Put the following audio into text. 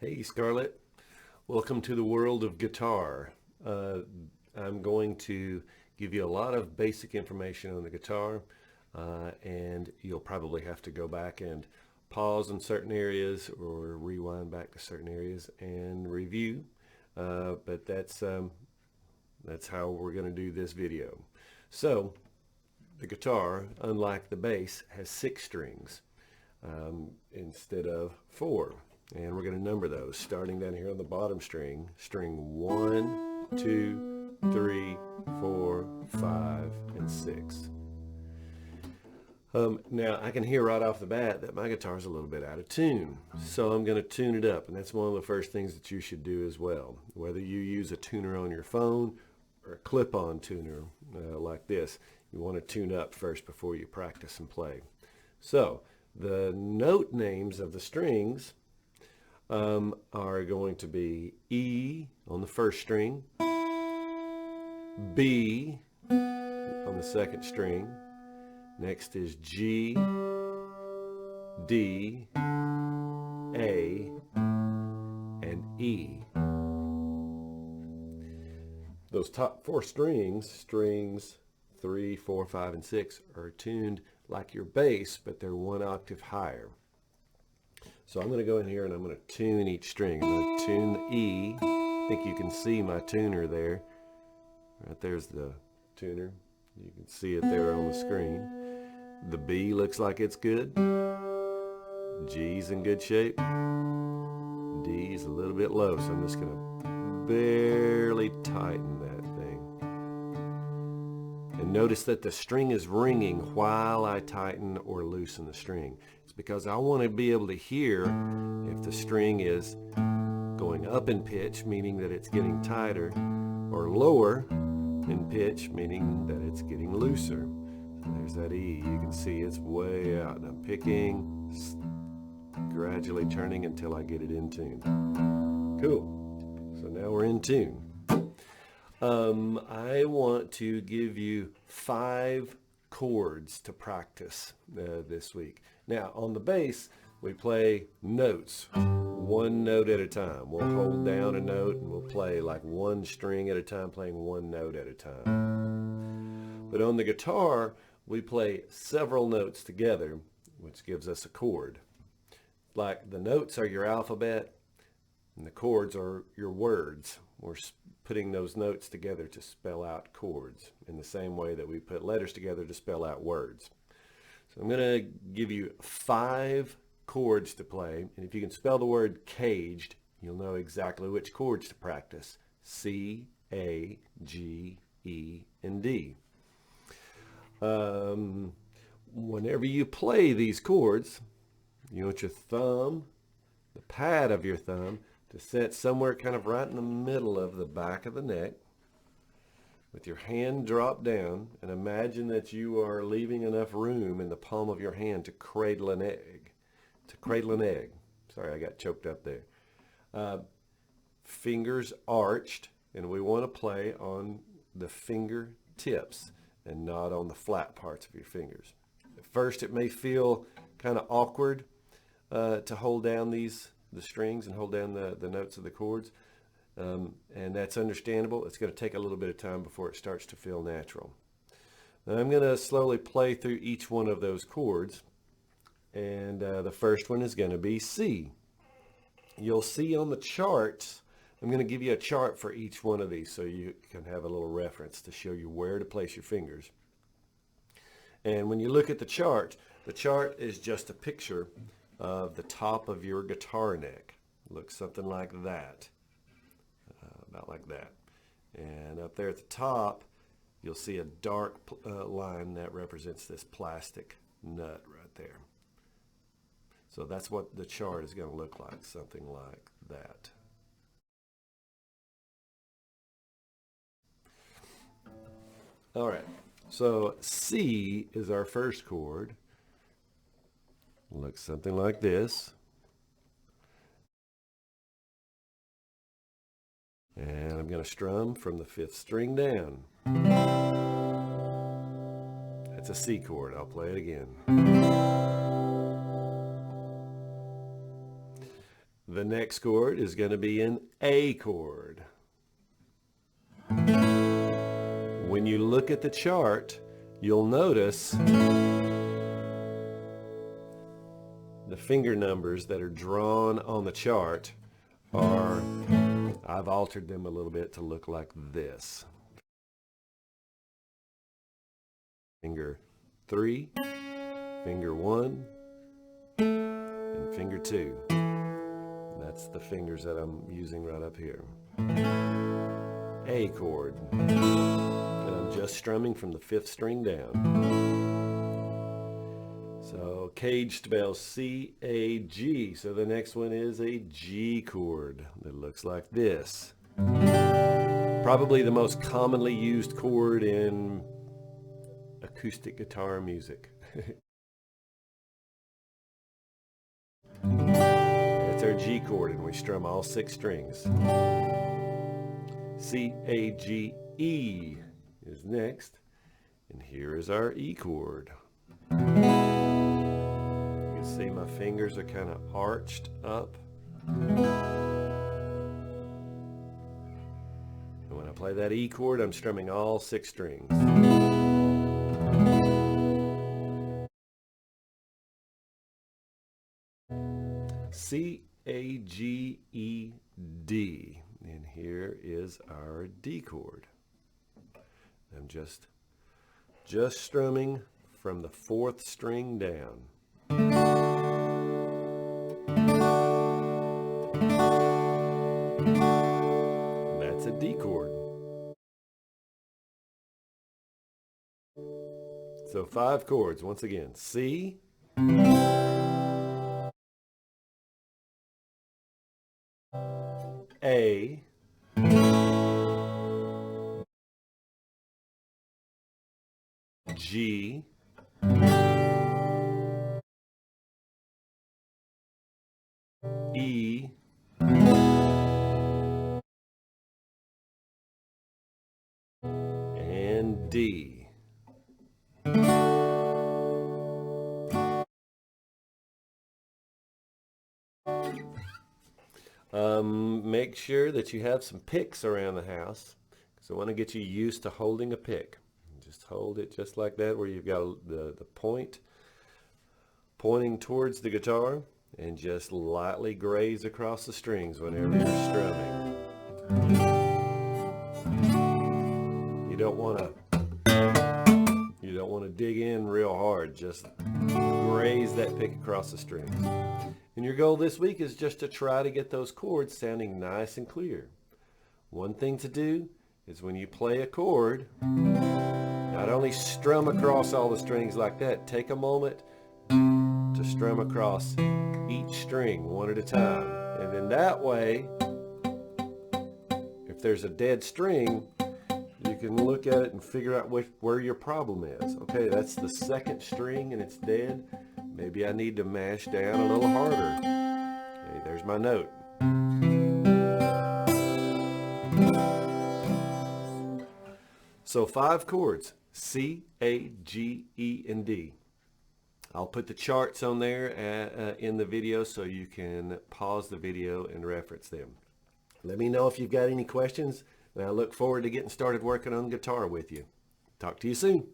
Hey Scarlett, welcome to the world of guitar. I'm going to give you a lot of basic information on the guitar, and you'll probably have to go back and pause in certain areas or rewind back to certain areas and review. But that's how we're going to do this video. So the guitar, unlike the bass, has 6 strings instead of 4. And we're going to number those, starting down here on the bottom string. String 1, 2, 3, 4, 5, and 6. Now I can hear right off the bat that my guitar is a little bit out of tune. So I'm going to tune it up, and that's one of the first things that you should do as well. Whether you use a tuner on your phone or a clip-on tuner like this, you want to tune up first before you practice and play. So the note names of the strings are going to be E on the first string, B on the second string, next is G, D, A, and E. Those top 4 strings, strings 3, 4, 5, and 6, are tuned like your bass, but they're 1 octave higher. So I'm going to go in here and I'm going to tune each string. I'm going to tune the E. I think you can see my tuner there. Right there's the tuner. You can see it there on the screen. The B looks like it's good. G's in good shape. D's a little bit low, so I'm just going to barely tighten that thing. And notice that the string is ringing while I tighten or loosen the string. It's because I want to be able to hear if the string is going up in pitch, meaning that it's getting tighter, or lower in pitch, meaning that it's getting looser. So there's that E. You can see it's way out, and I'm picking, gradually turning until I get it in tune. Cool. So now we're in tune. I want to give you 5 chords to practice this week. Now, on the bass, we play notes, 1 note at a time. We'll hold down a note and we'll play like 1 string at a time, playing 1 note at a time. But on the guitar, we play several notes together, which gives us a chord. Like the notes are your alphabet, and the chords are your words. We're putting those notes together to spell out chords in the same way that we put letters together to spell out words. So I'm going to give you 5 chords to play, and if you can spell the word caged, you'll know exactly which chords to practice. C, A, G, E, and D. Whenever you play these chords, you want your thumb, the pad of your thumb, to set somewhere kind of right in the middle of the back of the neck, with your hand dropped down, and imagine that you are leaving enough room in the palm of your hand to cradle an egg. Sorry, I got choked up there. Fingers arched, and we want to play on the finger tips and not on the flat parts of your fingers. At first, it may feel kind of awkward to hold down the strings and hold down the notes of the chords, and that's understandable. It's going to take a little bit of time before it starts to feel natural. Now I'm going to slowly play through each one of those chords, and the first one is going to be C. You'll see on the charts, I'm going to give you a chart for each one of these so you can have a little reference to show you where to place your fingers. And when you look at the chart is just a picture of the top of your guitar neck. Looks something like that, about like that. And up there at the top, you'll see a dark line that represents this plastic nut right there. So that's what the chart is going to look like, something like that. All right, so C is our first chord. Looks something like this. And I'm going to strum from the 5th string down. That's a C chord. I'll play it again. The next chord is going to be an A chord. When you look at the chart, you'll notice the finger numbers that are drawn on the chart are, I've altered them a little bit to look like this. Finger 3, finger 1, and finger 2. That's the fingers that I'm using right up here. A chord. And I'm just strumming from the 5th string down. So Cage spells C-A-G. So the next one is a G chord that looks like this. Probably the most commonly used chord in acoustic guitar music. That's our G chord, and we strum all 6 strings. C-A-G-E is next, and here is our E chord. You can see my fingers are kind of arched up. And when I play that E chord, I'm strumming all 6 strings. C-A-G-E-D, and here is our D chord. I'm just strumming from the 4th string down. And that's a D chord. So 5 chords once again. C, A, G, E, and D. Make sure that you have some picks around the house, because I want to get you used to holding a pick. Just hold it just like that, where you've got the point pointing towards the guitar, and just lightly graze across the strings whenever you're strumming. You don't want to dig in real hard. Just graze that pick across the strings. And your goal this week is just to try to get those chords sounding nice and clear. One thing to do is when you play a chord, not only strum across all the strings like that, take a moment to strum across each string one at a time. And then that way, if there's a dead string, you can look at it and figure out where your problem is. Okay, that's the 2nd string and it's dead. Maybe I need to mash down a little harder. Okay, there's my note. So 5 chords, C, A, G, E, and D. I'll put the charts on there in the video so you can pause the video and reference them. Let me know if you've got any questions, and I look forward to getting started working on guitar with you. Talk to you soon.